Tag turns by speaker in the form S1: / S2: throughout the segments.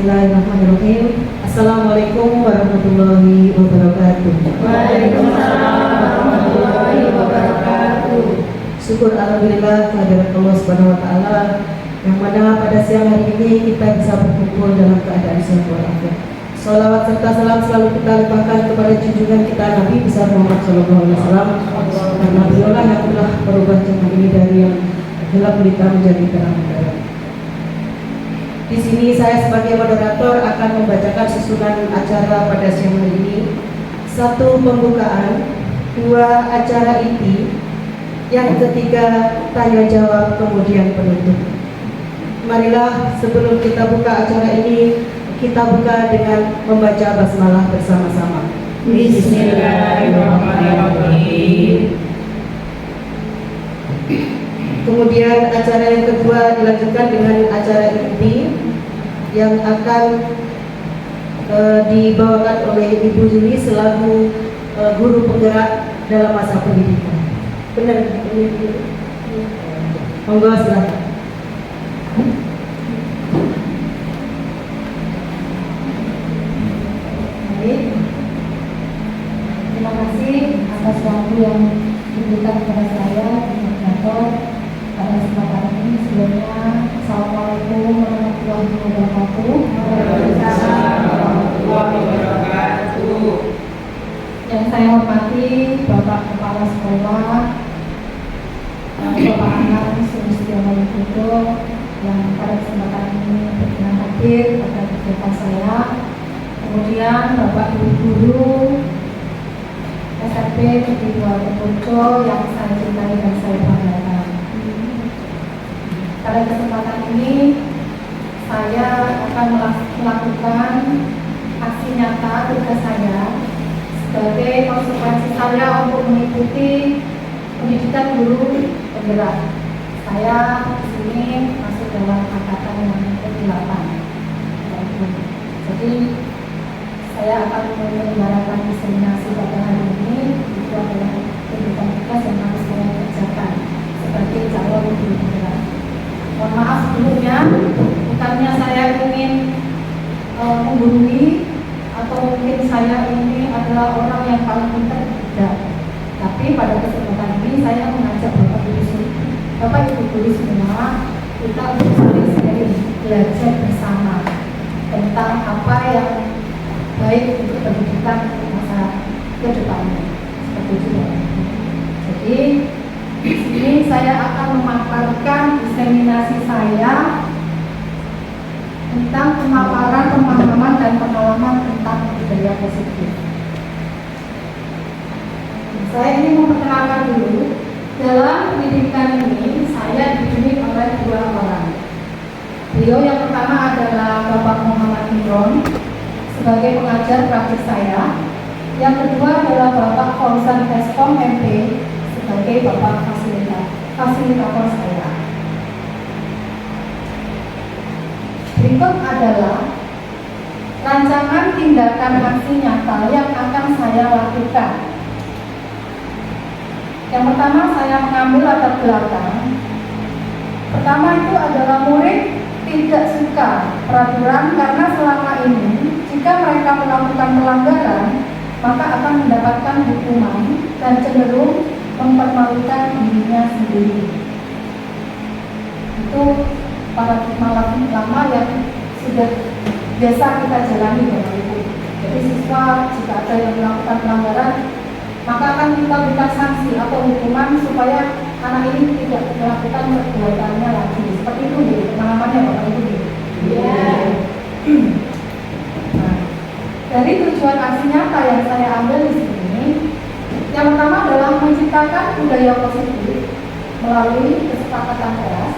S1: Bismillahirrahmanirrahim. Assalamualaikum warahmatullahi wabarakatuh.
S2: Waalaikumsalam warahmatullahi wabarakatuh.
S1: Syukur alhamdulillah kehadirat Allah Subhanahu wa taala yang mana pada siang hari ini kita bisa berkumpul dalam keadaan sehat walafiat. Salawat serta salam selalu kita limpahkan kepada junjungan kita Nabi besar Muhammad sallallahu alaihi wasallam, karena beliaulah yang telah merubah zaman ini dari yang gelap gulita menjadi terang benderang. Di sini saya sebagai moderator akan membacakan susunan acara pada siang hari ini. 1. Pembukaan, 2. Acara inti, yang ketiga tanya jawab, kemudian penutup. Marilah sebelum kita buka acara ini, kita buka dengan membaca basmalah bersama-sama.
S2: Bismillahirrahmanirrahim.
S1: Kemudian acara yang kedua dilanjutkan dengan acara inti yang akan dibawakan oleh Ibu Juli selaku guru penggerak dalam masa pendidikan. Benar, ini. Monggo silakan.
S3: Baik, terima kasih atas waktu yang diberikan kepada saya di moderator pada kesempatan ini. Sebelumnya, Assalamualaikum warahmatullahi wabarakatuh.
S2: Waalaikumsalam warahmatullahi wabarakatuh.
S3: Yang saya hormati Bapak Kepala Sekolah, Bapak Anang Sulistyo Malukudo, yang pada kesempatan ini berkenan hadir pada kegiatan saya. Kemudian Bapak Ibu Guru SMP Negeri 2 Purworejo yang saya cintai dan saya banggakan. Pada kesempatan ini saya akan melakukan aksi nyata tugas saya sebagai konsekuensi saya untuk mengikuti pendidikan guru penggerak. Saya di sini masuk dalam angkatan yang ke-8. Jadi saya akan menyelenggarakan diseminasi pada hari ini. Itu adalah pendidikan tugas yang harus saya kerjakan sebagai calon guru penggerak. Mohon maaf sebelumnya, bukannya saya ingin menggurui atau mungkin saya ini adalah orang yang paling pintar, tidak. Tapi pada kesempatan ini saya mengajak Bapak Ibu Guru semua, kita untuk saling sharing, belajar bersama tentang apa yang baik untuk pendidikan masa ke depannya. Seperti itu ya. Jadi di sini saya akan memaparkan diseminasi saya tentang pemaparan pemahaman dan pengalaman tentang budaya positif. Saya ini memperkenalkan dulu, dalam pendidikan ini saya dibimbing oleh 2 orang. Beliau yang pertama adalah Bapak Muhammad Imron sebagai pengajar praktik saya. Yang kedua adalah Bapak Fauzan Eskom MP sebagai Bapak fasilitator saya. Berikut adalah rancangan tindakan aksi nyata yang akan saya lakukan. Yang pertama, saya mengambil latar belakang. Pertama itu adalah murid tidak suka peraturan karena selama ini jika mereka melakukan pelanggaran maka akan mendapatkan hukuman dan cenderung mempermalukan dirinya sendiri. Itu paradigma lama yang sudah biasa kita jalani Bapak Ibu. Jadi siswa jika ada yang melakukan pelanggaran maka akan kita berikan sanksi atau hukuman supaya anak ini tidak melakukan perbuatannya lagi. Seperti itu nih pemahamannya Bapak Ibu.
S2: Ya.
S3: Nah, dari tujuan aksi nyata yang saya ambil di sini, yang pertama adalah menciptakan budaya positif melalui kesepakatan keras.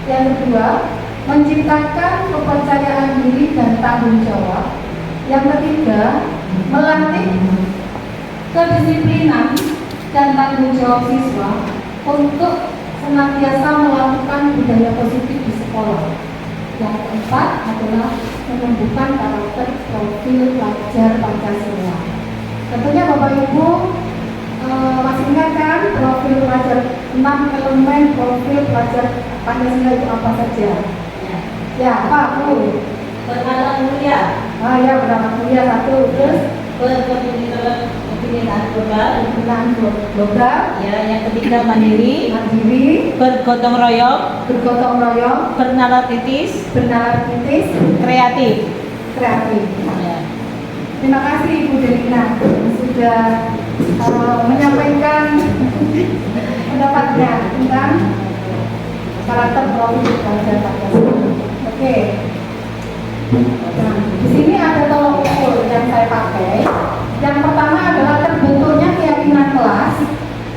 S3: Yang kedua, menciptakan kepercayaan diri dan tanggung jawab. Yang ketiga, melatih kedisiplinan dan tanggung jawab siswa untuk senantiasa melakukan budaya positif di sekolah. Yang keempat adalah menumbuhkan karakter profil pelajar Pancasila. Tentunya Bapak Ibu masih ingat kan profil pelajar 6 elemen profil pelajar Pancasila itu apa saja? Ya Pak Bu.
S1: Beranak mulia,
S3: Ya beranak mulia satu. Terus
S1: berkebutuhan global.
S3: penggunaan logam,
S1: Ya, yang ketiga mandiri,
S3: mandiri,
S1: bergotong royong,
S3: bergotong royong,
S1: bernalar kritis,
S3: bernalar kritis,
S1: kreatif.
S3: kreatif.
S1: Ya.
S3: Terima kasih Ibu Delina sudah menyampaikan pendapatnya tentang karakter profil pelajar Pancasila. Oke. Nah, di sini ada tolok ukur yang saya pakai. Yang pertama adalah terbentuknya keyakinan kelas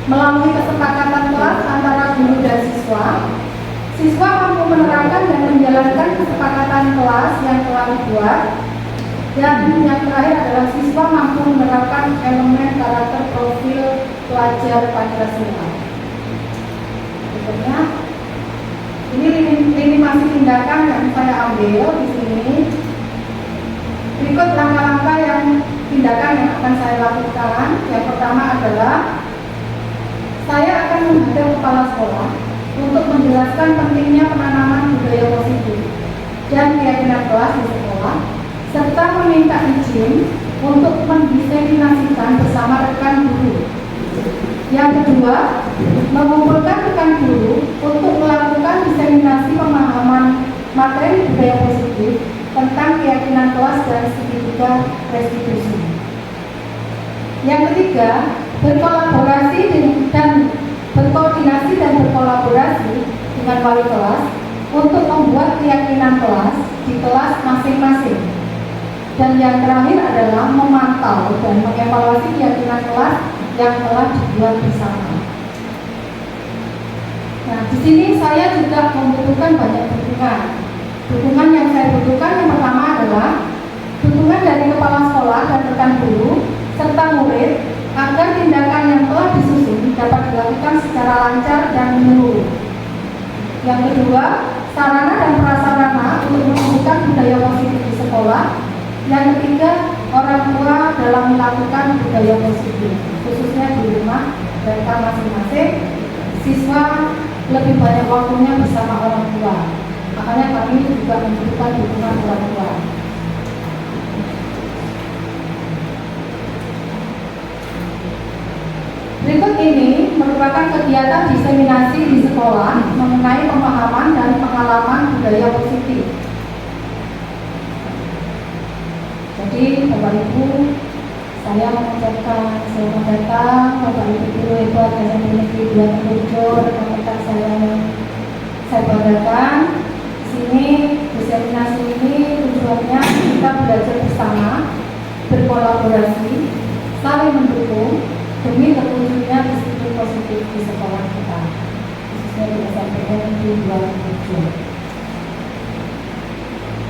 S3: melalui kesepakatan kelas antara guru dan siswa. Siswa mampu menerapkan dan menjalankan kesepakatan kelas yang telah dibuat. Dan yang terakhir adalah siswa mampu menerapkan elemen karakter profil pelajar Pancasila. Berikutnya, ini masih tindakan yang saya ambil di sini. Berikut langkah-langkah yang tindakan yang akan saya lakukan. Yang pertama adalah saya akan menghadap kepala sekolah untuk menjelaskan pentingnya penanaman budaya positif dan keyakinan kelas di sekolah, serta meminta izin untuk mendiseminasikan bersama rekan guru. Yang kedua, mengumpulkan rekan guru untuk melakukan diseminasi pemahaman materi budaya positif tentang keyakinan kelas dan segitiga restitusi. Yang ketiga, berkolaborasi dan berkoordinasi dan berkolaborasi dengan wali kelas untuk membuat keyakinan kelas di kelas masing-masing. Dan yang terakhir adalah memantau dan mengevaluasi keyakinan kelas yang telah dibuat bersama. Nah, di sini saya juga membutuhkan banyak dukungan. Dukungan yang saya butuhkan yang pertama adalah dukungan dari kepala sekolah dan rekan guru serta murid agar tindakan yang telah disusun dapat dilakukan secara lancar dan menyeluruh. Yang kedua, sarana dan prasarana untuk menumbuhkan budaya positif di sekolah. Yang ketiga, orang tua dalam melakukan budaya positif, khususnya di rumah mereka masing-masing. Siswa lebih banyak waktunya bersama orang tua. Makanya kami juga membutuhkan dukungan orang tua. Berikut ini merupakan kegiatan diseminasi di sekolah mengenai pemahaman dan pengalaman budaya positif. Jadi Bapak Ibu, saya mengucapkan selamat datang Bapak Ibu guru hebat SMP Negeri 2 Temurjo, rekan-rekan saya yang saya banggakan. Di sini diseminasi ini tujuannya kita belajar bersama, berkolaborasi, saling mendukung demi terwujudnya disiplin positif di sekolah kita, khususnya di SMP Negeri 2 Temurjo.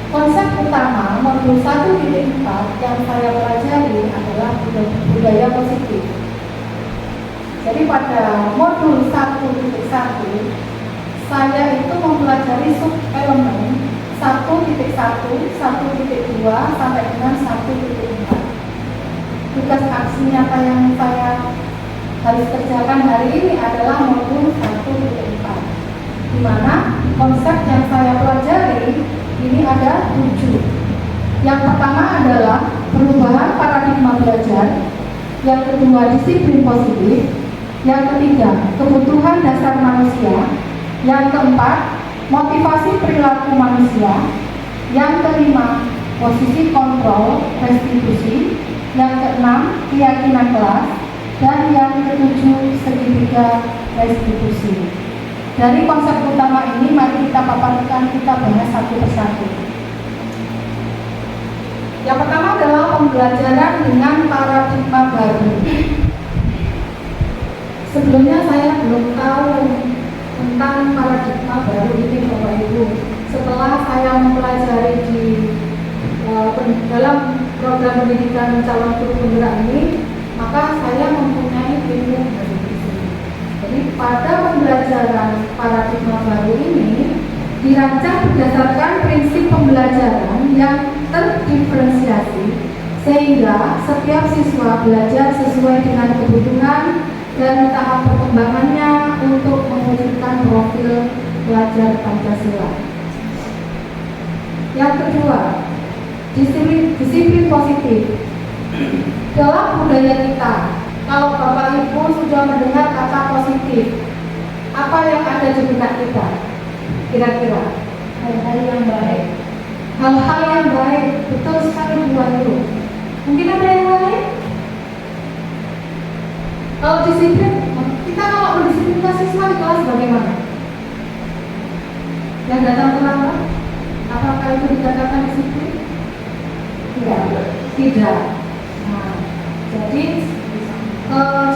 S3: Konsep utama modul 1.4 yang saya pelajari adalah budaya positif. Jadi pada modul 1.1 saya itu mempelajari sub elemen 1.1, 1.2 sampai dengan 1.4. Tugas aksi nyata yang saya harus kerjakan hari ini adalah modul 1.4, di mana konsep yang saya pelajari ini ada 7. Yang pertama adalah perubahan paradigma belajar. Yang kedua, disiplin positif. Yang ketiga, kebutuhan dasar manusia. Yang keempat, motivasi perilaku manusia. Yang kelima, posisi kontrol restitusi. Yang keenam, keyakinan kelas. Dan yang ketujuh, segitiga restitusi. Dari konsep utama ini, mari kita paparkan, kita bahas satu persatu. Yang pertama adalah pembelajaran dengan paradigma baru. Sebelumnya saya belum tahu tentang paradigma baru ini Bapak Ibu. Setelah saya mempelajari di dalam program pendidikan calon guru penggerak ini, maka saya mempunyai ilmu dari itu. Jadi pada pembelajaran paradigma baru ini dirancang berdasarkan prinsip pembelajaran yang terdiferensiasi, sehingga setiap siswa belajar sesuai dengan kebutuhan dan tahap perkembangannya untuk mewujudkan profil pelajar Pancasila. Yang kedua, disiplin positif. Dalam budaya kita, kalau Bapak Ibu sudah mendengar kata positif, apa yang ada di benak kita? Kira-kira
S2: Hal-hal yang baik.
S3: hal-hal yang baik, betul sekali Bu Ayu. Mungkin ada yang lain? Kalau disiplin, kita kalau mendisiplinkan siswa di kelas bagaimana? Yang datang terlambat, apakah itu dikatakan disiplin? Tidak. Nah, jadi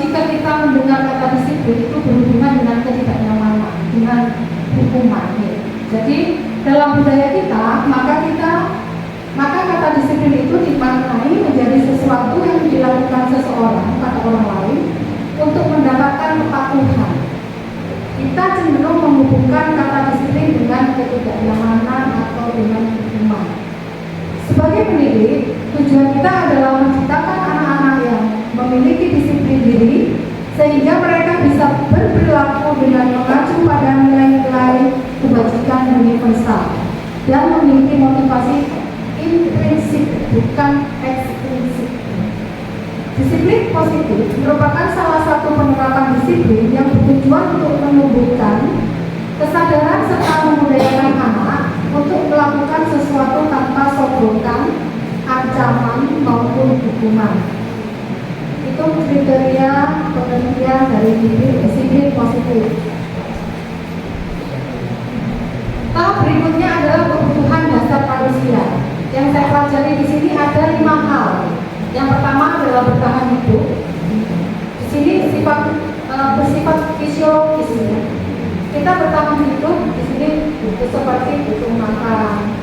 S3: jika kita mendengar kata disiplin itu berhubungan dengan ketidaknyamanan, dengan hukuman. Jadi dalam budaya kita, maka kata disiplin itu dimaknai menjadi sesuatu yang dilakukan seseorang pada orang lain untuk mendapatkan kepatuhan. Kita cenderung menghubungkan kata disiplin dengan ketidaknyamanan atau dengan hukuman. Sebagai pendidik, tujuan kita adalah menciptakan anak-anak yang memiliki disiplin diri sehingga mereka bisa berperilaku dengan mengacu pada nilai-nilai kebajikan universal dan memiliki motivasi intrinsik bukan ekstrinsik. Disiplin positif merupakan salah satu penerapan disiplin yang bertujuan untuk menumbuhkan kesadaran serta membudayakan anak untuk melakukan sesuatu tanpa sogokan, ancaman maupun hukuman. Itu kriteria pengertian dari disiplin positif. Tahap berikutnya adalah kebutuhan dasar manusia. Yang saya pelajari di sini ada 5 hal. Yang pertama adalah bertahan hidup. Di sini bersifat fisiologis. Kita bertahan hidup di sini seperti butuh makan,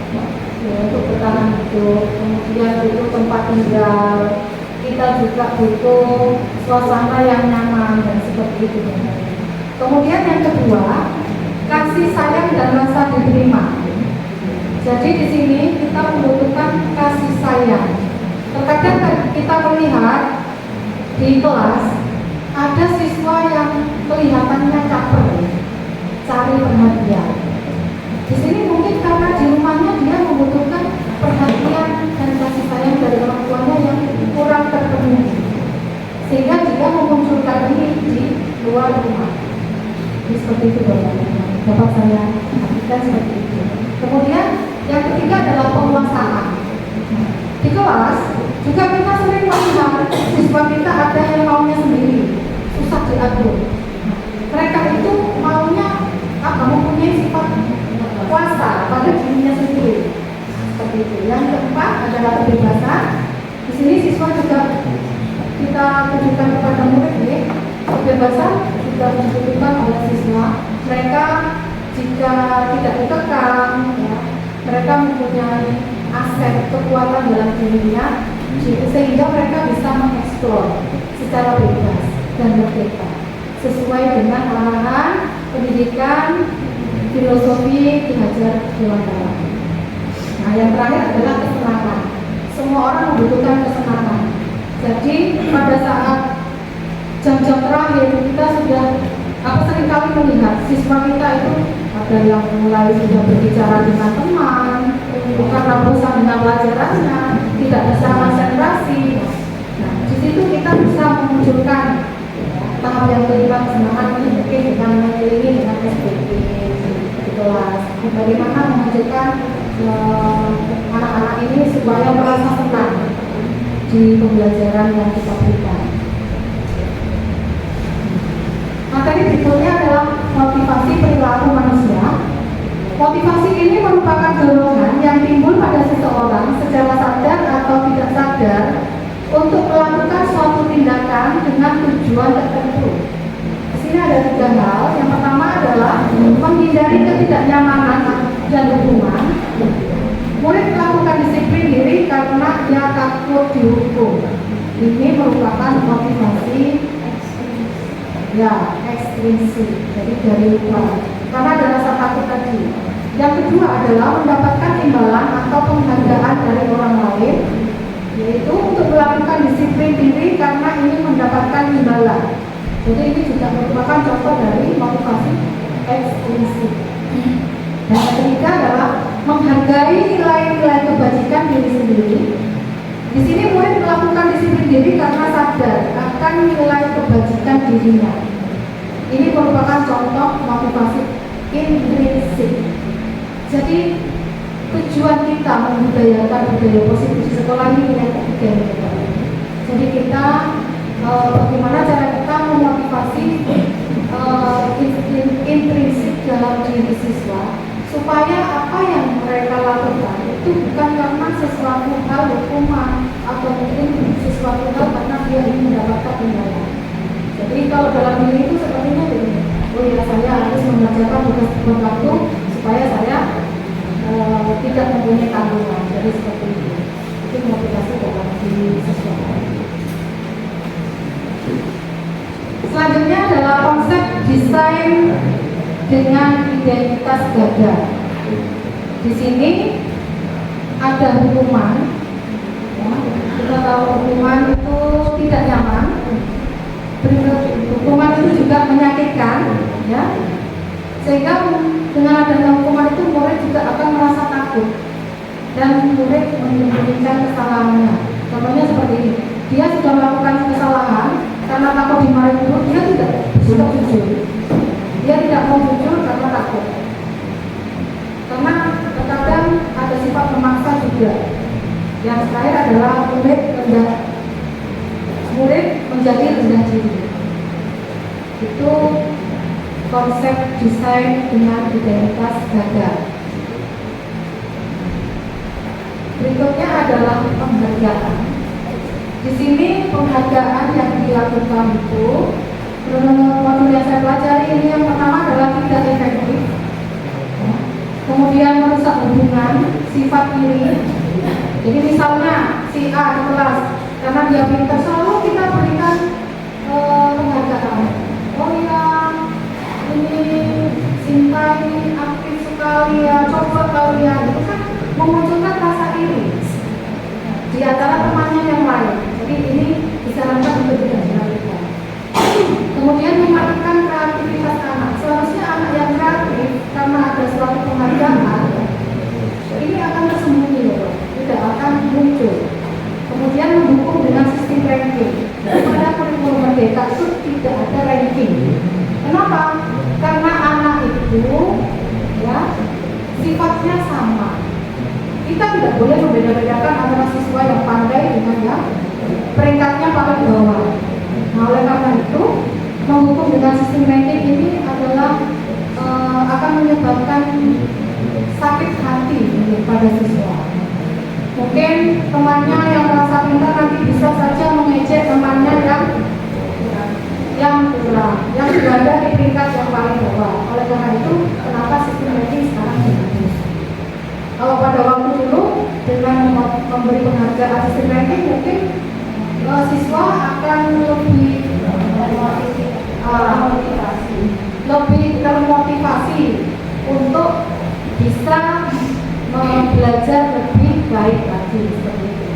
S3: untuk bertahan hidup, kemudian butuh tempat tinggal. Kita juga butuh suasana yang nyaman dan seperti itu. Kemudian yang kedua, kasih sayang dan rasa diterima. Jadi di sini kita membutuhkan kasih sayang. Terkadang kita melihat di kelas ada siswa yang kelihatannya caper, cari perhatian. Di sini mungkin karena di rumahnya dia membutuhkan perhatian dan kasih sayang dari orang tuanya yang kurang terpenuhi, sehingga dia memunculkan ini di luar rumah. Ini seperti itu Bapak saya artikan seperti itu. Kemudian yang ketiga adalah penguasaan. Di kelas juga kita sering melihat siswa kita ada yang maunya sendiri, susah diatur. Mereka itu maunya mempunyai sifat kuasa pada dirinya sendiri. Seperti itu. Yang keempat adalah kebebasan. Di sini siswa juga kita tunjukkan kepada murid ya, kebebasan juga dibutuhkan oleh siswa. Mereka jika tidak dikekang, ya, mereka mempunyai aset kekuatan dalam dirinya, sehingga mereka bisa mengeksplor secara bebas dan merdeka sesuai dengan arahan pendidikan filosofi Ki Hajar Dewantara. Nah, yang terakhir adalah kesenangan. Semua orang membutuhkan kesenangan. Jadi pada saat jam-jam terakhir kita sudah seringkali melihat siswa kita itu ada yang mulai sudah berbicara dengan teman, karena bosan dengan pelajarannya, tidak bisa konsentrasi. Nah, di situ kita bisa memunculkan tahap yang kelima, kesenangan ini mungkin dengan mengiringi dengan SPP di kelas. Bagaimana memunculkan anak-anak ini supaya merasa senang di pembelajaran yang kita berikan. Materi berikutnya adalah motivasi perilaku manusia. Motivasi ini merupakan dorongan yang timbul pada seseorang secara sadar atau tidak sadar untuk melakukan suatu tindakan dengan tujuan tertentu. Di sini ada 3 hal. Yang pertama adalah menghindari ketidaknyamanan dan hukuman. Murid melakukan disiplin diri karena dia takut dihukum. Ini merupakan motivasi ekstrinsik, jadi dari luar, karena ada rasa takut tadi. Yang kedua adalah mendapatkan imbalan atau penghargaan dari orang lain, yaitu untuk melakukan disiplin diri karena ingin mendapatkan imbalan. Jadi ini juga merupakan contoh dari motivasi ekstrinsik. Dan yang ketiga adalah menghargai nilai-nilai kebajikan diri sendiri. Di sini murid melakukan disiplin diri karena sadar akan nilai kebajikan dirinya. Ini merupakan contoh motivasi intrinsik. Jadi tujuan kita membudayakan budaya positif di sekolah ini yang ketiga. Jadi kita bagaimana cara kita memotivasi intrinsik dalam diri siswa supaya apa yang mereka lakukan itu bukan karena sesuatu hal hukuman atau mungkin sesuatu hal karena dia ingin mendapatkan imbalan. Jadi kalau dalam diri itu sepertinya begini, oh ya saya harus mengerjakan tugas tepat waktu supaya saya tidak mempunyai tanggungan. Jadi seperti itu. Itu motivasi dalam diri siswa. Selanjutnya adalah konsep desain dengan identitas gagah. Di sini ada hukuman. Ya, kita tahu hukuman itu tidak nyaman. Hukuman itu juga menyakitkan, ya. Sehingga dengan adanya hukuman itu murid juga akan merasa takut dan murid menyembunyikan kesalahannya. Contohnya seperti ini, dia sudah melakukan kesalahan karena takut dimarahin guru, dia tidak jujur. Dia tidak mau jujur karena takut. Karena terkadang ada sifat memaksa juga. Yang terakhir adalah murid menjadi rendah diri. Itu konsep desain dengan identitas gagah. Berikutnya adalah penghargaan. Di sini penghargaan yang dilakukan itu modul yang saya pelajari ini yang pertama adalah tidak efektif, kemudian merusak hubungan, sifat iri. Jadi misalnya si A di kelas karena dia pintar selalu kita berikan penghargaan. Oh ya, ini Sinta ini aktif sekali ya, coba kalian. Itu kan memunculkan rasa iri di antara temannya yang lain. Jadi ini disarankan untuk tidak dilakukan. Kemudian mematikan kreativitas anak. Seharusnya anak yang kreatif karena ada suatu penghargaan ini akan tersembunyi, tidak akan muncul. Kemudian mendukung dengan sistem ranking. Pada kurikulum merdeka itu tidak ada ranking. Kenapa? Karena anak itu ya sifatnya sama. Kita tidak boleh membeda-bedakan antara siswa yang pandai dengan yang peringkatnya paling bawah. Nah, oleh karena itu mendukung dengan sistem ranking ini adalah akan menyebabkan sakit hati pada siswa. Mungkin temannya yang merasa pintar nanti bisa saja mengejek temannya yang kurang, yang berada di peringkat yang paling bawah. Oleh karena itu, kenapa sistem ranking sekarang bagus? Kalau pada waktu dulu dengan memberi penghargaan sistem ranking mungkin siswa akan lebih termotivasi untuk bisa belajar lebih baik lagi seperti itu.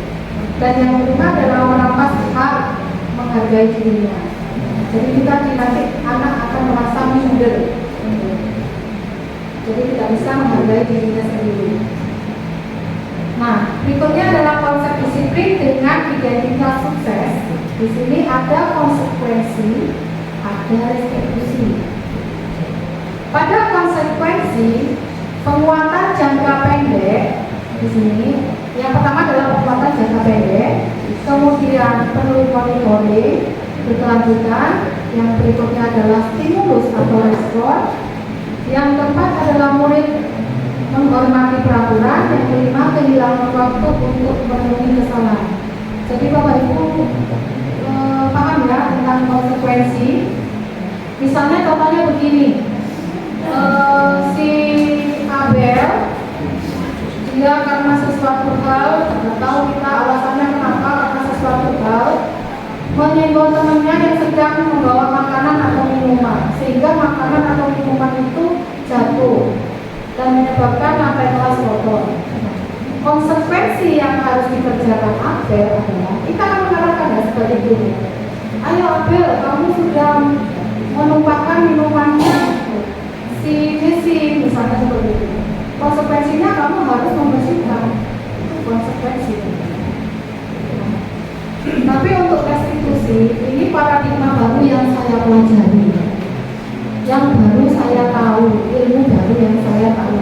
S3: Dan yang kedua adalah merampas hak menghargai dirinya. Jadi kita nanti anak akan merasa minder. Jadi tidak bisa menghargai dirinya sendiri. Nah, berikutnya adalah konsep disiplin dengan identitas sukses. Di sini ada konsekuensi, ada restitusi. Pada konsekuensi, penguatan jangka pendek di sini yang pertama adalah penguatan jangka pendek, kemudian perlu monitoring berkelanjutan, yang berikutnya adalah stimulus atau respon, yang keempat adalah murid menghormati peraturan, yang kelima kehilangan waktu untuk memenuhi kesalahan. Jadi Bapak Ibu paham ya tentang konsekuensi. Misalnya contohnya begini, si Abel dia karena sesuatu hal, tidak tahu kita alasannya kenapa, karena sesuatu hal menyenggol temannya yang sedang membawa makanan atau minuman, sehingga makanan atau minuman itu jatuh dan menyebabkan lantai kelas kotor. Konsekuensi yang harus dikerjakan Abel adalah kita akan mengatakan ya sebagai guru, ayo Abel, kamu sudah menumpahkan minumannya si Desi misalnya seperti itu. konsekuensinya kamu harus membersihkan, itu konsekuensi. Tapi untuk restitusi, ini paradigma baru yang saya pelajari, yang baru saya tahu, ilmu baru yang saya tahu.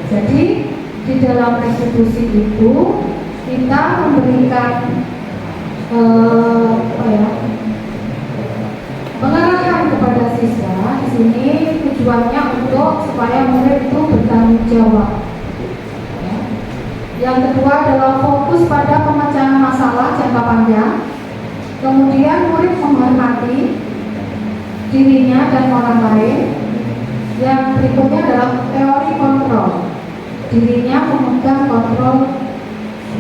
S3: Jadi di dalam restitusi itu kita memberikan pengarahan kepada siswa. Di sini tujuannya untuk supaya murid itu bertanggung jawab. Yang kedua adalah fokus pada pemecahan masalah jangka panjang. Kemudian murid menghormati dirinya dan orang lain. Yang berikutnya adalah teori kontrol. Dirinya memegang kontrol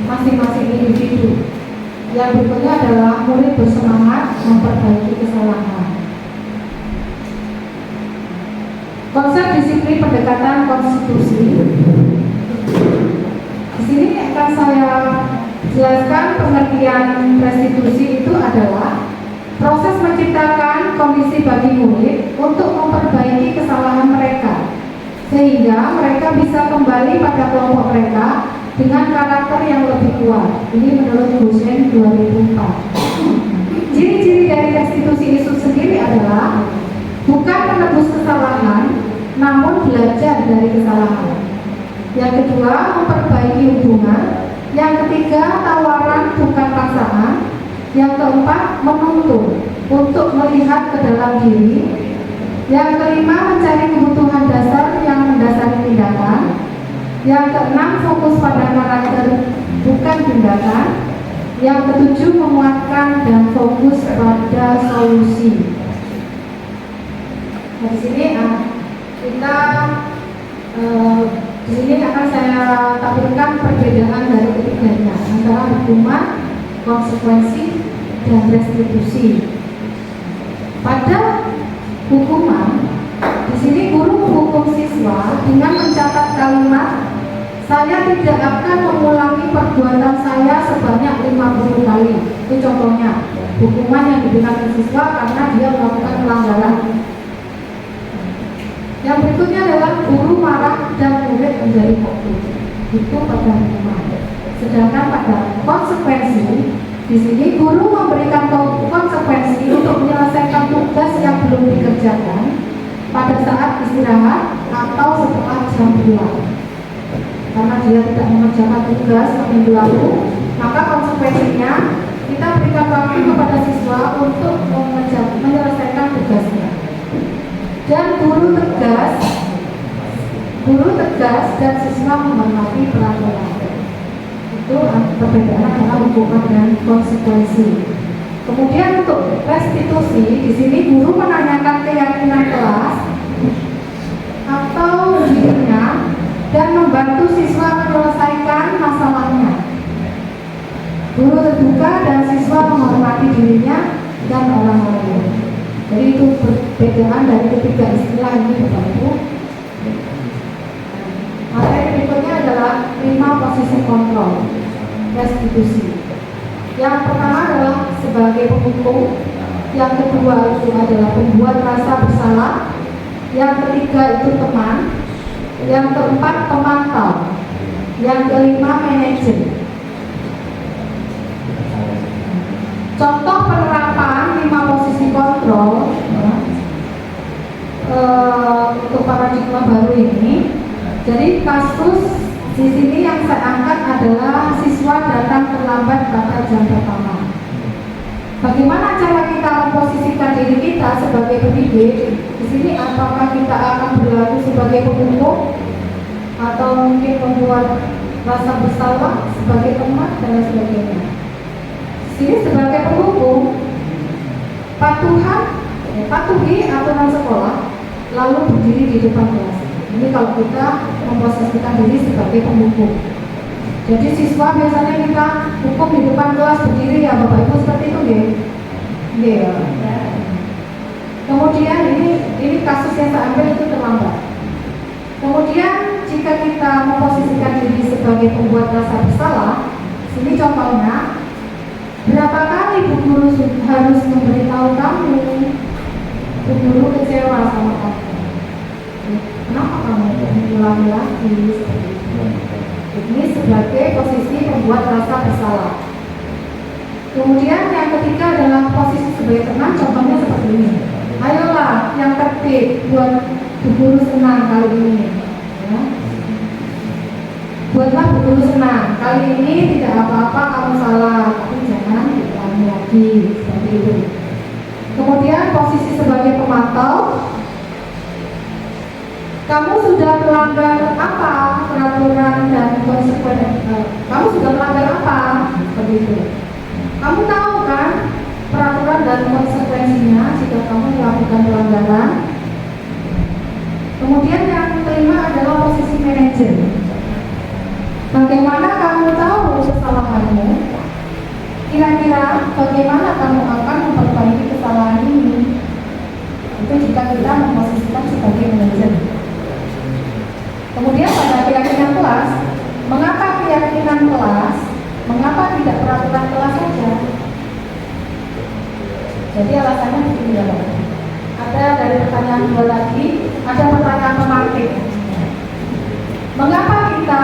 S3: masing-masing individu. Yang berikutnya adalah murid bersemangat memperbaiki kesalahan. Konsep disiplin pendekatan konstitusi. Di sini akan saya jelaskan pengertian restitusi itu adalah proses menciptakan kondisi bagi murid untuk memperbaiki kesalahan mereka sehingga mereka bisa kembali pada kelompok mereka dengan karakter yang lebih kuat. Ini menurut Gosen 2004. Ciri-ciri dari restitusi itu sendiri adalah bukan menebus kesalahan, namun belajar dari kesalahan. Yang kedua, memperbaiki hubungan. Yang ketiga, tawaran bukan paksaan. Yang keempat, menuntun untuk melihat ke dalam diri. Yang kelima, mencari kebutuhan dasar yang mendasari tindakan. Yang keenam, fokus pada karakter bukan tindakan. Yang ketujuh, menguatkan dan fokus pada solusi. Nah, di sini kita di sini akan saya tampilkan perbedaan dari ketiganya antara hukuman, konsekuensi, dan restitusi. Pada hukuman, di sini guru menghukum siswa dengan mencatat kalimat, saya tidak akan mengulangi perbuatan saya sebanyak 50 kali. Itu contohnya hukuman yang diberikan siswa karena dia melakukan pelanggaran. Yang berikutnya adalah guru marah dan murid menjadi fokus. Itu pada hukuman. Sedangkan pada konsekuensi, di sini guru memberikan konsekuensi untuk menyelesaikan tugas yang belum dikerjakan pada saat istirahat atau setelah jam pulang. Karena dia tidak mengerjakan tugas seminggu lalu, maka konsekuensinya kita berikan waktu kepada siswa untuk menyelesaikan tugasnya. Dan guru tegas dan siswa menghormati peraturan. Itu perbedaan antara hukuman dan konsekuensi. Kemudian untuk restitusi, di sini guru menanyakan keyakinan kelas atau dirinya dan membantu siswa menyelesaikan masalahnya. Guru terbuka dan siswa menghormati dirinya dan orang lain. Jadi itu perbedaan dari ketiga istilah ini, Bapak Ibu. Materi berikutnya adalah 5 posisi kontrol restitusi. Yang pertama adalah sebagai penghukum, yang kedua itu adalah pembuat rasa bersalah, yang ketiga itu teman, yang keempat pemantau, yang kelima manajer. Contoh penerapan 5 posisi kontrol untuk paradigma baru ini. Jadi kasus di sini yang saya angkat adalah siswa datang terlambat pada jam pertama. Bagaimana cara kita memposisikan diri kita sebagai pendidik? Di sini apakah kita akan berlaku sebagai penghukum atau mungkin membuat rasa bersalah sebagai teman dan sebagainya? Di sini sebagai penghukum, patuhi aturan sekolah, lalu berdiri di depan kelas. Ini kalau kita memposisikan diri sebagai penghukum. Jadi siswa biasanya kita hukum di depan kelas berdiri, ya Bapak Ibu, seperti itu ya. Kemudian ini kasus yang saya ambil itu terlambat. Kemudian jika kita memposisikan diri sebagai pembuat rasa bersalah, sini contohnya, berapa kali Bu Guru harus memberitahu kamu, Bu Guru kecewa sama kamu. Kenapa kamu mengulangi lagi? Ini sebagai posisi membuat rasa bersalah. Kemudian yang ketiga adalah posisi sebagai teman, contohnya seperti ini. Ayolah yang tertib, buat Bu Guru senang kali ini. Ya. Buatlah Bu Guru senang. Kali ini tidak apa-apa kamu salah, tapi jangan diulangi lagi seperti itu. Kemudian posisi sebagai pemantau. Kamu sudah melanggar apa peraturan dan konsekuensi? Kamu sudah melanggar apa? Seperti itu. Kamu tahu kan peraturan dan konsekuensinya jika kamu melakukan pelanggaran. Kemudian yang kelima adalah posisi manajer. Bagaimana kamu tahu kesalahanmu? Kira-kira bagaimana kamu akan memperbaiki kesalahan ini? Itu jika kita memposisikan sebagai manajer. Kemudian pada keyakinan kelas, mengapa keyakinan kelas? Mengapa tidak peraturan kelas saja? Jadi alasannya begini ya Pak. Ada dari pertanyaan dua tadi, ada pertanyaan pemantik. Mengapa kita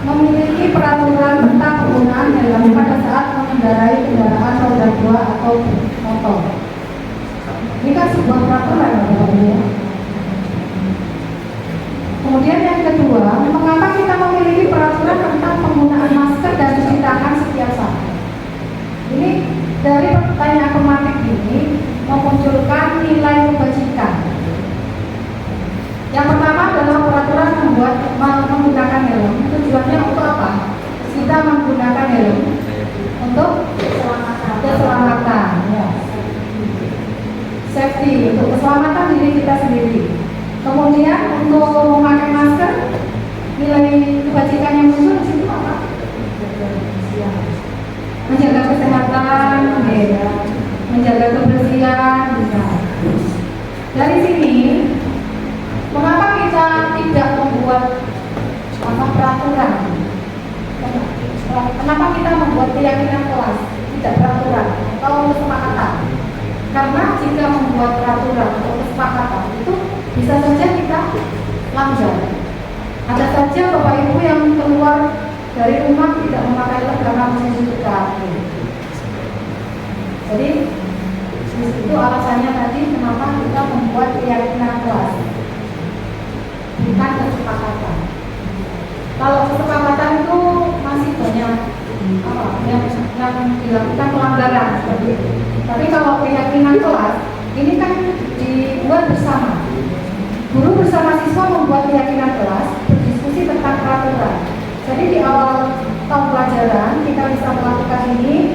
S3: memiliki peraturan tentang penggunaan helm pada saat mengendarai kendaraan roda 2 atau motor? Ini kan sebuah peraturan ya Bapak Ibu. Kemudian yang kedua, mengapa kita memiliki peraturan tentang penggunaan masker dan cuci tangan setiap saat? Ini dari pertanyaan pemantik ini memunculkan nilai kebajikan. Yang pertama adalah peraturan menggunakan helm. Tujuannya untuk apa? Kita menggunakan helm untuk keselamatan, ya. Safety, untuk keselamatan diri kita sendiri. Kemudian untuk memakai masker, nilai kebajikan yang muncul di situ apa? Menjaga kesehatan, ya. Menjaga kebersihan, bisa. Dari sini, mengapa kita tidak membuat peraturan? Kenapa kita membuat keyakinan kelas, tidak peraturan atau kesepakatan? Karena jika membuat peraturan atau kesepakatan itu bisa saja kita langgar. Ada saja Bapak Ibu yang keluar dari rumah tidak memakai helm karena musim dekat. Jadi itu alasannya tadi kenapa kita membuat keyakinan kelas, bukan kesepakatan. Kalau kesepakatan itu masih banyak yang dilakukan pelanggaran seperti itu. Tapi kalau keyakinan kelas ini kan dibuat bersama. Guru bersama siswa membuat keyakinan kelas, berdiskusi tentang peraturan. Jadi di awal tahun pelajaran kita bisa melakukan ini,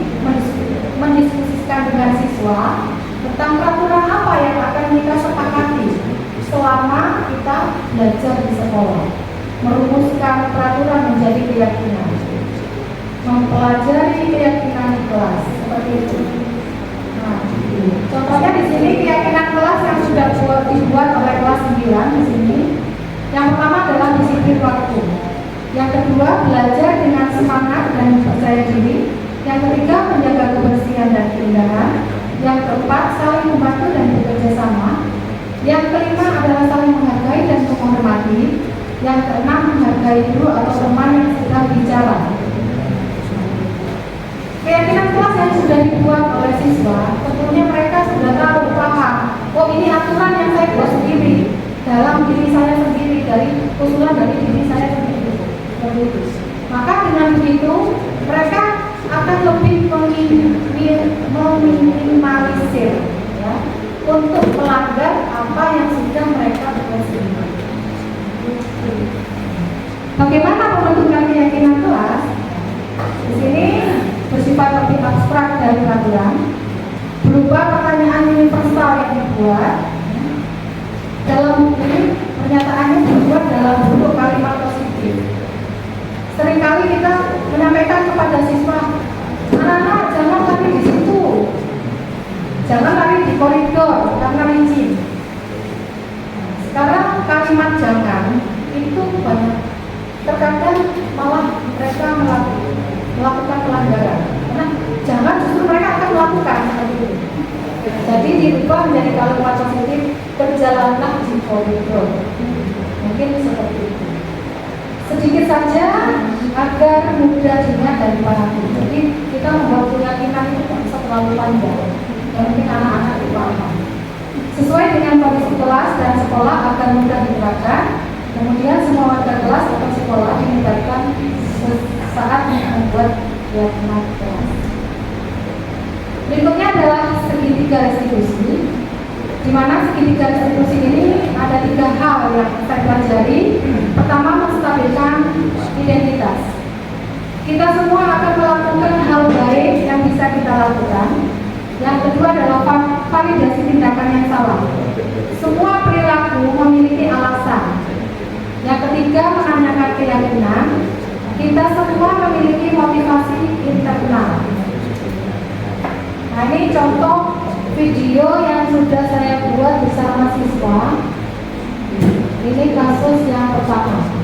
S3: mendiskusikan dengan siswa tentang peraturan apa yang akan kita sepakati selama kita belajar di sekolah. Merumuskan peraturan menjadi keyakinan, mempelajari keyakinan di kelas seperti itu. Nah, contohnya di sini keyakinan kelas yang sudah dibuat oleh kelas 9 di sini. Yang pertama adalah disiplin waktu. Yang kedua, belajar dengan semangat dan percaya diri. Yang ketiga, menjaga kebersihan dan keindahan. Yang keempat, saling membantu dan bekerja sama. Yang kelima adalah saling menghargai dan menghormati. Yang keenam, menghargai guru atau teman yang sedang bicara. Keyakinan kelas yang sudah dibuat oleh siswa, tentunya mereka sudah tahu, paham. Oh, ini aturan yang saya buat sendiri dalam diri saya sendiri, dari usulan dari diri saya sendiri. Maka dengan begitu mereka akan lebih meminimalisir, ya, untuk melanggar apa yang sudah mereka buat sendiri. Bagaimana pembentukan keyakinan kelas? Di sini bersifat lebih abstrak dari peraturan, berupa pertanyaan universal yang dibuat. Dalam ini pernyataannya dibuat dalam bentuk kalimat positif. Seringkali kita menyampaikan kepada siswa, anak-anak jangan lari di situ, jangan lari di koridor karena licin. Sekarang kalimat jangan itu banyak, terkadang malah mereka melakukan pelanggaran. Karena jangan justru mereka akan melakukan seperti itu. Jadi dirubah menjadi kalimat positif, berjalanlah di koridor. saja agar mudah diingat dan dipahami. Jadi kita membuat keyakinan itu tidak usah terlalu panjang. Yang penting anak-anak dipahami. Sesuai dengan kondisi kelas dan sekolah agar mudah diterapkan. Kemudian semua warga kelas atau sekolah dilibatkan saat membuat keyakinan kelas. Berikutnya adalah segitiga restitusi, di mana segitiga restitusi ini ada 3 hal yang saya pelajari. Pertama, menstabilkan identitas. Kita semua akan melakukan hal baik yang bisa kita lakukan. Yang kedua adalah validasi tindakan yang salah. Semua perilaku memiliki alasan. Yang ketiga, menanyakan keyakinan. Kita semua memiliki motivasi internal. Nah, ini contoh video yang sudah saya buat bersama siswa. Ini kasus yang pertama.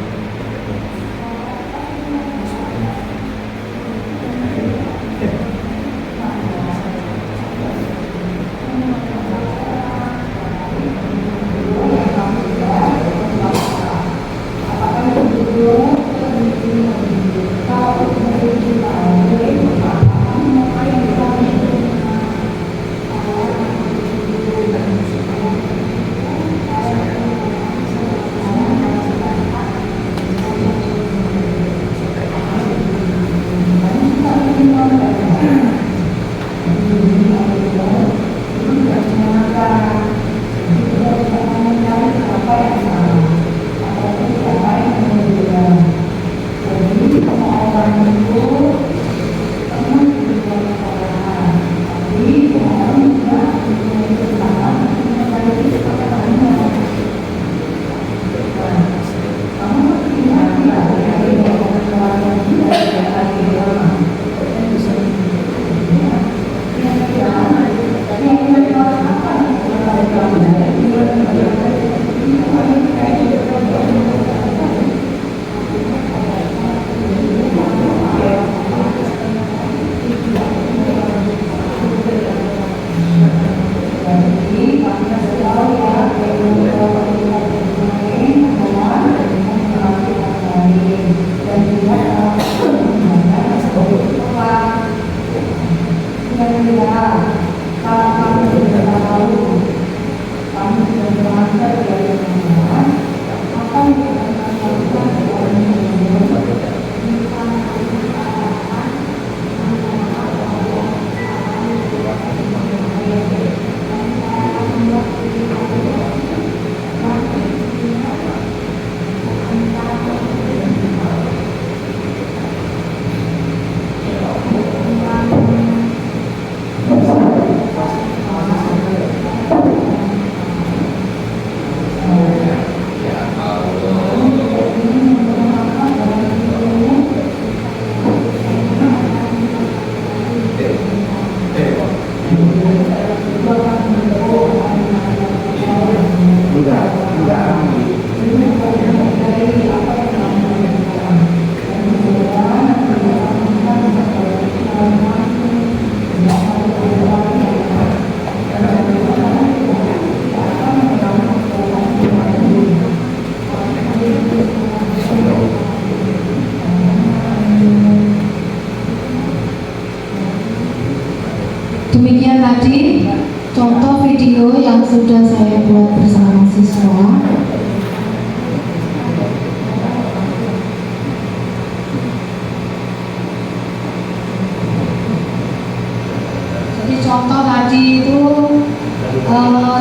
S3: Demikian tadi contoh video yang sudah saya buat bersama siswa. Jadi contoh tadi itu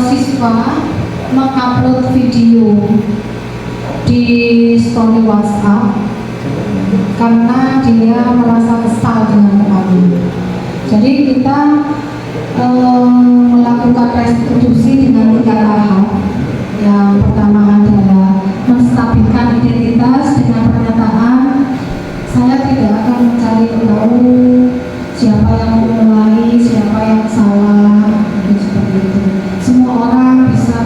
S3: siswa mengupload video di story WhatsApp karena dia merasa kesal dengan kami. Jadi kita melakukan restitusi dengan 3 tahap. Yang pertama adalah menstabilkan identitas dengan pernyataan saya tidak akan mencari tahu siapa yang memulai, siapa yang salah, seperti itu. Semua orang bisa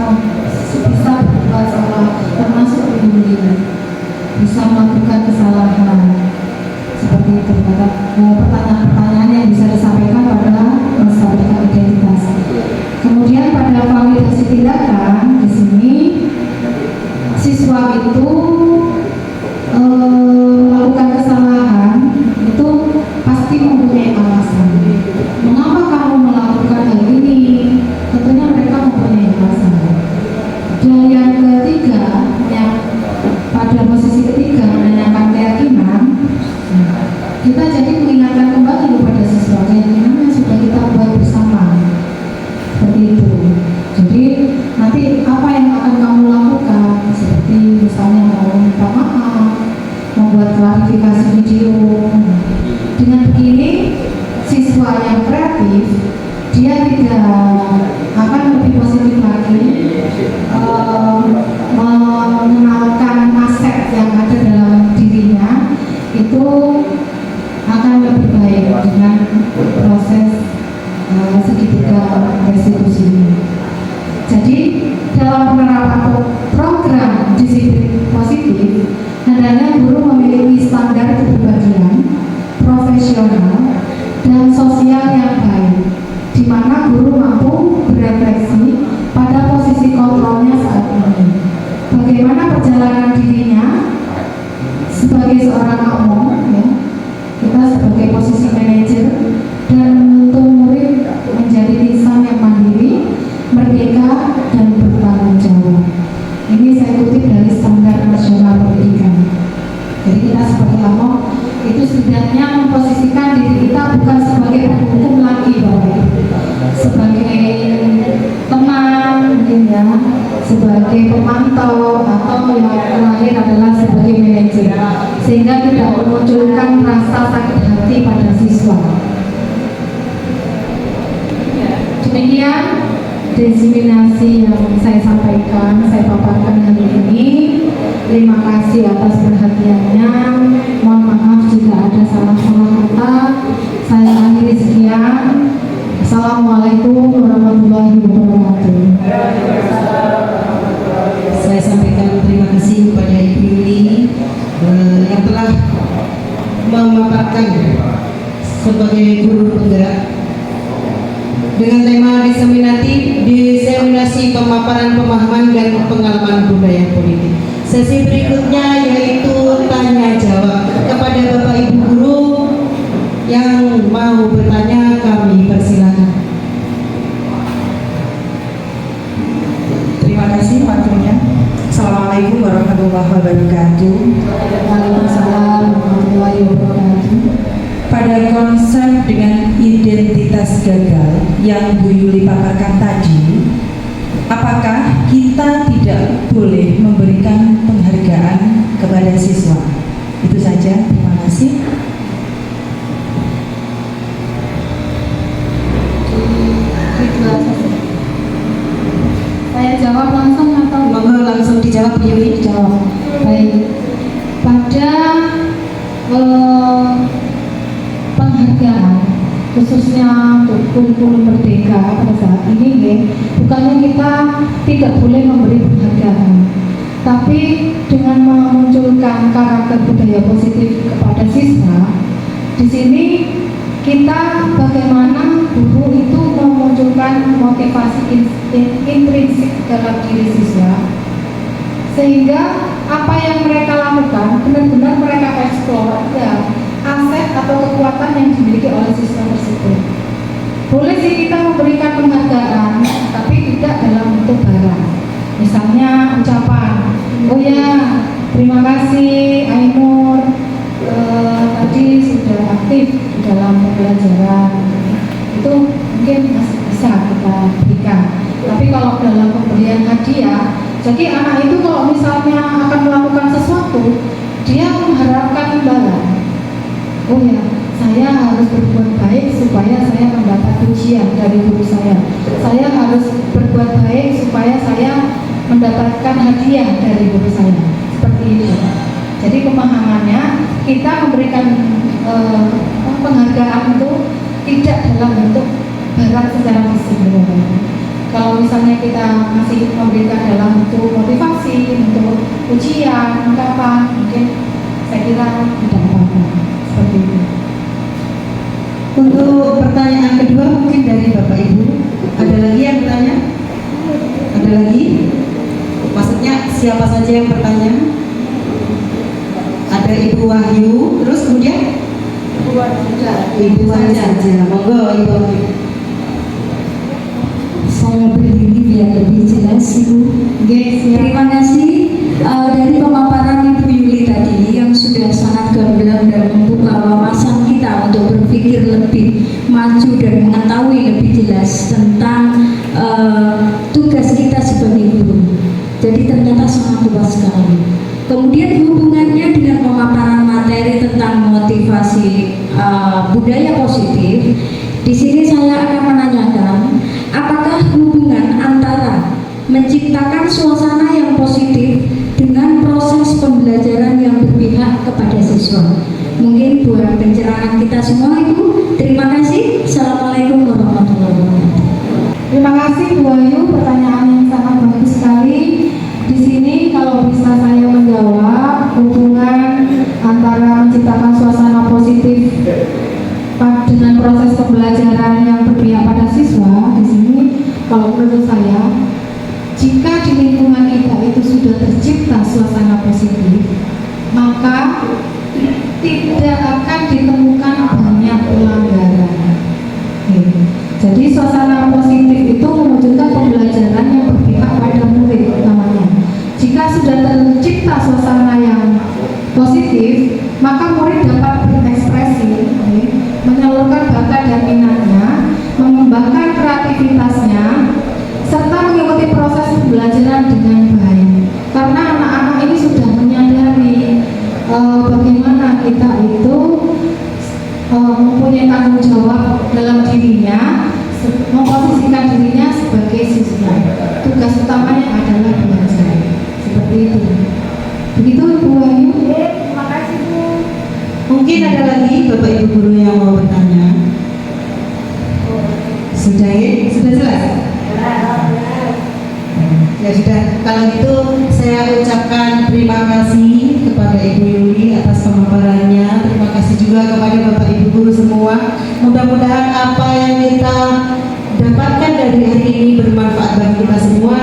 S3: berbuat salah, termasuk diri, bisa melakukan kesalahan. Seperti itu. Pertanyaan-pertanyaan yang bisa disampaikan adalah menstabilkan identitas. Kemudian pada validasi tindakan di sini siswa itu
S2: sebagainya sudah kita buat bersama. Seperti itu. Jadi nanti apa yang akan kamu lakukan, seperti misalnya mau minta maaf, membuat klarifikasi video. Dengan begini, siswa yang kreatif dia tidak akan lebih positif lagi mengenalkan aset yang ada dalam dirinya, itu akan lebih baik dengan proses segitiga restitusi ini. Jadi dalam penerapan program disiplin positif, hendaknya guru memiliki standar kepribadian, profesional, dan sosial yang baik, di mana guru mampu berefleksi pada posisi kontrolnya saat ini. Bagaimana perjalanan dirinya sebagai seorang makmum, ya, kita sebagai posisi manajer, dan menuntut murid menjadi insan yang mandiri, merdeka, dan bertanggung jawab. Ini saya kutip dari Standar Nasional Pendidikan. Jadi kita sebagai makmum itu setidaknya memposisikan diri kita bukan sebagai penghukum lagi, Bapak, sebagai teman mungkin ya, sebagai pemantau, atau yang terakhir adalah sebagai manajer, sehingga tidak memunculkan rasa sakit hati pada siswa. Demikian diseminasi yang saya sampaikan, saya paparkan hari ini. Terima kasih atas perhatiannya. Mohon maaf jika ada salah-salah kata. Saya akhiri sekian. Assalamualaikum warahmatullahi wabarakatuh.
S1: Saya sampaikan terima kasih kepada Ibu Yuli yang telah memaparkan sebagai guru penggerak dengan tema diseminasi pemaparan pemahaman dan pengalaman budaya politik. Sesi berikutnya yaitu tanya jawab. Kepada Bapak Ibu guru yang mau bertanya, kami persilakan.
S4: Terima kasih waktunya. Assalamualaikum warahmatullahi wabarakatuh.
S2: Waalaikumsalam warahmatullahi wabarakatuh.
S4: Pada konsep dengan identitas gagal yang Bu Yuli paparkan tadi, apakah kita tidak boleh memberikan penghargaan kepada siswa? Itu saja, terima kasih.
S2: Saya jawab langsung atau
S1: Monggo langsung dijawab Bu Yuli.
S2: dijawab? Baik. Pada penghargaan khususnya untuk kurikulum merdeka pada saat ini, bukannya kita tidak boleh memberi penghargaan, tapi dengan memunculkan karakter budaya positif kepada siswa. Di sini kita bagaimana guru itu memunculkan motivasi intrinsik dalam diri siswa, sehingga apa yang mereka lakukan benar-benar mereka eksplor ya, aset atau kekuatan yang dimiliki oleh siswa tersebut. Boleh sih kita memberikan penghargaan, tapi tidak dalam bentuk barang. Misalnya ucapan, oh ya terima kasih Ainur, tadi sudah aktif di dalam pembelajaran. Itu mungkin masih bisa kita berikan. Tapi kalau dalam pemberian hadiah, jadi anak itu kalau misalnya akan melakukan sesuatu, dia mengharapkan imbalan. Oh ya, saya harus berbuat baik supaya saya mendapat pujian dari guru saya. Saya harus berbuat baik supaya saya mendapatkan hadiah dari guru saya. Seperti itu. Jadi pemahamannya kita memberikan penghargaan itu tidak dalam bentuk barang secara fisik. Kalau misalnya kita masih memberikan dalam bentuk motivasi, bentuk pujian, ungkapan, mungkin saya kira tidak apa-apa. Seperti itu.
S1: Untuk pertanyaan kedua mungkin dari Bapak Ibu. Ada lagi yang bertanya? Ada lagi? Maksudnya siapa saja yang bertanya? Ada Ibu Wahyu, terus kemudian? Ibu Wahyu saja. Monggo Ibu Wahyu.
S5: Saya berdiri biar lebih jelas, Ibu. Terima kasih dari pemaparan Ibu Yuli tadi yang sudah sangat gamblang dan membuka wawasan kita untuk berpikir berpikir lebih maju dan mengetahui lebih jelas tentang tugas kita sebagai guru. Jadi ternyata sangat luas sekali. Kemudian hubungannya dengan pemaparan materi tentang motivasi budaya positif. Di sini saya akan menanyakan, apakah hubungan antara menciptakan suasana yang positif dengan proses pembelajaran yang berpihak kepada siswa? Mungkin buat pencerahan kita semua Ibu. Terima kasih. Assalamualaikum warahmatullahi wabarakatuh.
S2: Terima kasih Bu Ayu, pertanyaan yang sangat bagus sekali. Di sini kalau bisa saya menjawab hubungan antara menciptakan suasana positif dengan proses pembelajaran yang berpihak pada siswa. Di sini kalau menurut saya, jika di lingkungan kita itu sudah tercipta suasana positif, maka tidak akan ditemukan banyak pelanggaran. Jadi suasana positif itu mewujudkan pembelajaran yang berpihak pada murid utamanya. Jika sudah tercipta suasana yang positif, maka murid dapat berekspresi, menyalurkan bakat dan minatnya, mengembangkan kreativitasnya, serta mengikuti proses pembelajaran dengan baik. Karena anak-anak ini sudah menyadari bagaimana kita itu mempunyai tanggung jawab dalam dirinya, memposisikan dirinya sebagai siswa. Tugas utamanya adalah belajar. Seperti itu. Begitu Bu Ayu.
S3: Terima kasih Bu.
S1: Mungkin ada lagi Bapak Ibu guru yang mau bertanya. Sudah ya? Sudah jelas? Ya sudah, kalau itu saya ucapkan terima kasih kepada Ibu Yuli atas pemaparannya. Terima kasih juga kepada Bapak Ibu guru semua. Mudah-mudahan apa yang kita dapatkan dari hari ini bermanfaat bagi kita semua,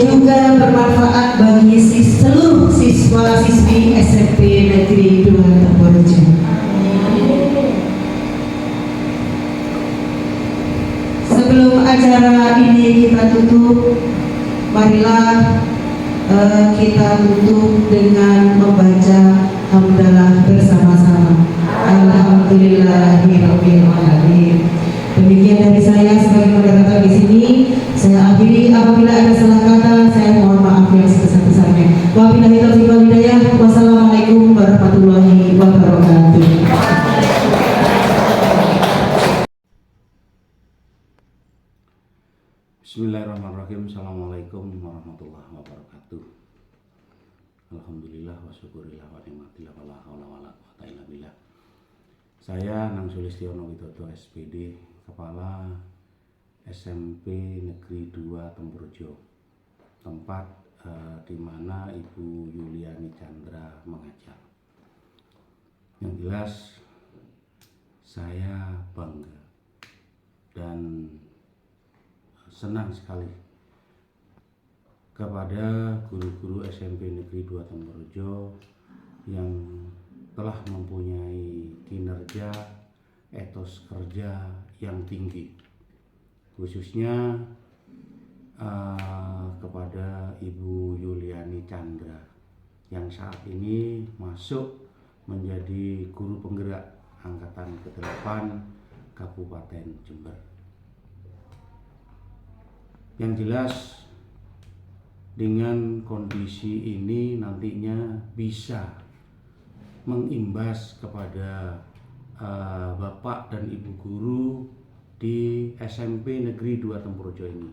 S1: juga bermanfaat bagi seluruh siswa-siswi SMP Negeri 2 Tambora. Sebelum acara ini kita tutup, marilah kita tutup dengan membaca hamdalah bersama-sama. Alhamdulillahirabbil alamin. Demikian dari saya sebagai moderator di sini. Saya akhiri, apabila ada salah kata saya mohon maaf yang sebesar-besarnya. Wabillahi taufiq wal hidayah. Wassalamualaikum warahmatullahi wabarakatuh.
S6: Bismillahirrahmanirrahim. Assalamualaikum warahmatullahi wabarakatuh. Alhamdulillah wa syukurillah wa nikmatillah wa la haula wa la quwwata illa billah. Saya Nang Sulistiono Widodo SPD, Kepala SMP Negeri 2 Temburjo, tempat di mana Ibu Yuliani Chandra mengajar. Yang jelas saya bangga dan senang sekali kepada guru-guru SMP Negeri 2 Temburjo yang telah mempunyai kinerja, etos kerja yang tinggi, khususnya kepada Ibu Yuliani Chandra yang saat ini masuk menjadi guru penggerak angkatan ke-8 Kabupaten Jember. Yang jelas dengan kondisi ini nantinya bisa mengimbas kepada Bapak dan Ibu guru di SMP Negeri 2 Temburjo ini,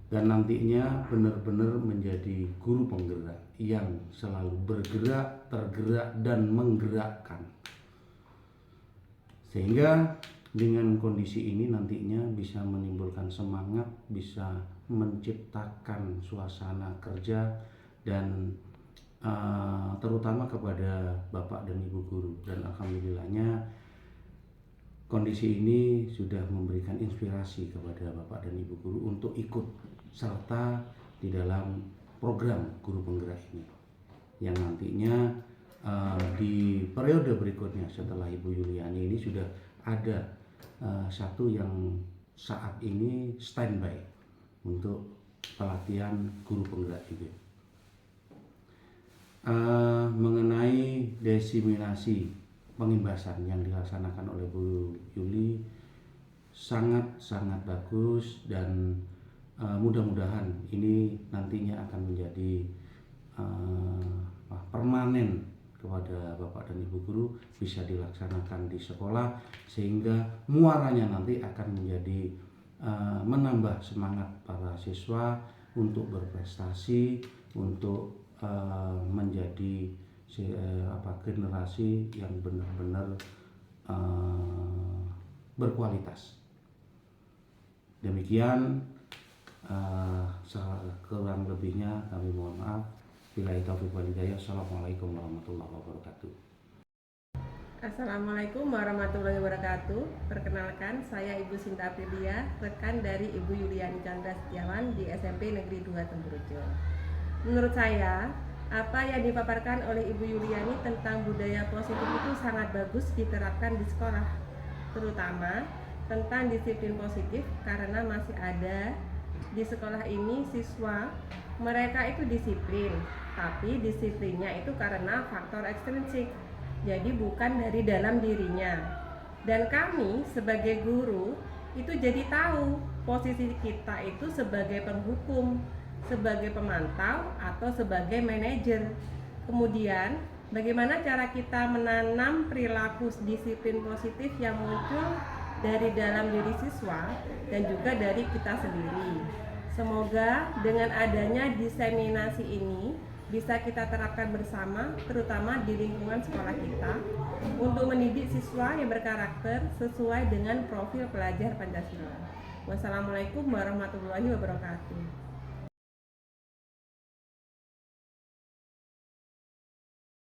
S6: dan nantinya benar-benar menjadi guru penggerak yang selalu bergerak, tergerak, dan menggerakkan, sehingga dengan kondisi ini nantinya bisa menimbulkan semangat, bisa menciptakan suasana kerja, dan terutama kepada Bapak dan Ibu guru. Dan alhamdulillahnya kondisi ini sudah memberikan inspirasi kepada Bapak dan Ibu guru untuk ikut serta di dalam program guru penggerak ini, yang nantinya di periode berikutnya setelah Ibu Yuliani ini sudah ada satu yang saat ini standby untuk pelatihan guru penggerak juga. Mengenai diseminasi pengimbasan yang dilaksanakan oleh Bu Yuli sangat bagus, dan mudah-mudahan ini nantinya akan menjadi permanen kepada Bapak dan Ibu guru, bisa dilaksanakan di sekolah sehingga muaranya nanti akan menjadi menambah semangat para siswa untuk berprestasi, untuk menjadi generasi yang benar-benar berkualitas. Demikian, kurang lebihnya kami mohon maaf. Billahi taufiq wal hidayah. Assalamualaikum warahmatullahi wabarakatuh.
S7: Assalamualaikum warahmatullahi wabarakatuh. Perkenalkan, saya Ibu Sinta Aprilia, rekan dari Ibu Yuliani Chandra Setiawan di SMP Negeri 2 Tempurejo. Menurut saya, apa yang dipaparkan oleh Ibu Yuliani tentang budaya positif itu sangat bagus diterapkan di sekolah, terutama tentang disiplin positif, karena masih ada di sekolah ini siswa mereka itu disiplin, tapi disiplinnya itu karena faktor ekstrinsik, jadi bukan dari dalam dirinya. Dan kami sebagai guru itu jadi tahu posisi kita itu sebagai penghukum, sebagai pemantau, atau sebagai manajer. Kemudian bagaimana cara kita menanam perilaku disiplin positif yang muncul dari dalam diri siswa dan juga dari kita sendiri. Semoga dengan adanya diseminasi ini bisa kita terapkan bersama, terutama di lingkungan sekolah kita, untuk mendidik siswa yang berkarakter sesuai dengan profil pelajar Pancasila. Wassalamualaikum warahmatullahi wabarakatuh.